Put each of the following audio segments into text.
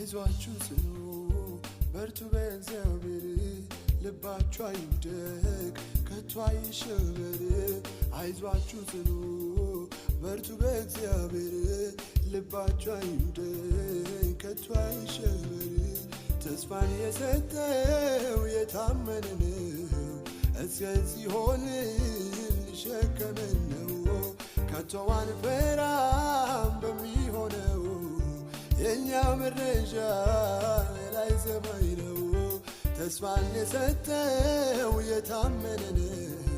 አይዟችሁ ጽኑ በርቱ በእግዚአብሔር ልባችሁ አይውደቅ ከቶ አይሸበር አይዟችሁ ጽኑ በርቱ በእግዚአብሔር ልባችሁ አይውደቅ ከቶ አይሸበር ተስፋን የሰጠው የታመነ ነው እስከዚህ ሆነ ሊሸከመን ነው ከቶ አንፈራም በሚሆነው የኛ መረጃ ላይ ሰማይ ነው ተስፋን የሰጠው የታመነ ነው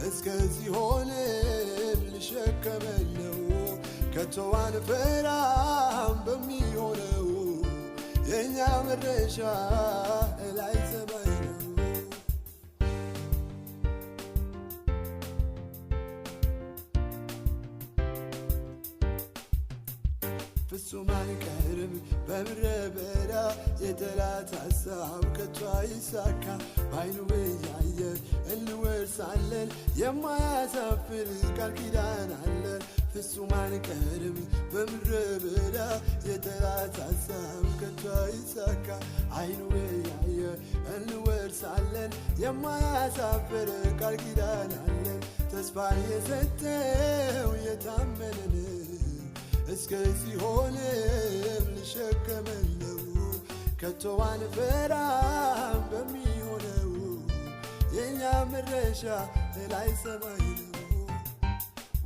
እስከዚህ ሆነ ሊሸከመን ነው ከቶ አንፈራም በሚሆነው የኛ መረጃ ላይ ሰማይ ነው ፍጹም አንቀርም በምድረ በዳ የጠላት ሐሳብ ከቶ አይሳካ በዓይኑ እያየን እንወርሳለን የማያሳፍር ቃል ኪዳን አለን ፍጹም አንቀርም በምድረ በዳ የጠላት ሐሳብ ከቶ አይሳካ ዓይኑ እያየን እንወርሳለን የማያሳፍር ቃል ኪዳን አለን ተስፋን የሰጠው የታመነ ነው እስከዚህ ሆነ ሊሸከመን ነው ከቶ አንፈራም በሚሆነው የኛ መድረሻ ላይ ሰማይ ነው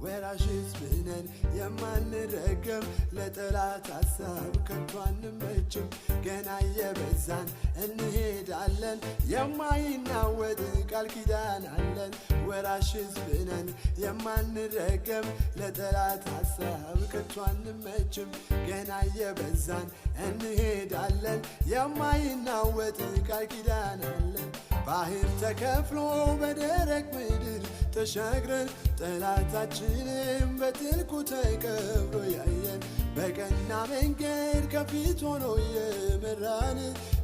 ወራሽ ሕዝብ ነን የማንረገም ለጠላት ሐሳብ ከቶ አንመችም ገና እየበዛን እንሄዳለን የማይናወጥ ቃል ኪዳን አለን ወራሽ ሕዝብ ነን የማንረገም ለጠላት ሐሳብ ከቶ አንመችም ገና እየበዛን እንሄዳለን የማይናወጥ ቃል ኪዳን አለን ባህር ተከፍሎ በደረቅ ምድር ተሻግረን ጠላታችንም በጥልቁ ተቀብሮ ያየን በቀና መንገድ ከፊት ሆኖ የመራን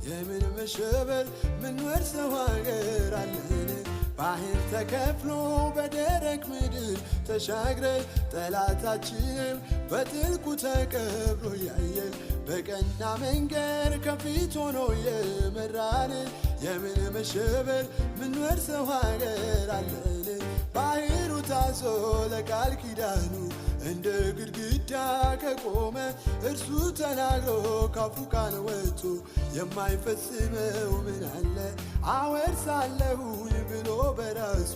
የምን መሸበር ምን ወርሰው ሀገር አለን ባህር ተከፍሎ በደረቅ ምድር ተሻግረን ጠላታችንም በጥልቁ ተቀብሮ ያየን በቀና መንገድ ከፊት ሆኖ የመራን የምን መሸበር ምን ወርሰው ሀገር አለን ባህሩ ታዞ ለቃል ኪዳኑ እንደ ግድግዳ ከቆመ እርሱ ተናግሮ ካፉ ቃል ወጥቶ የማይፈጽመው ምን አለ አወርሳለሁ ብሎ በራሱ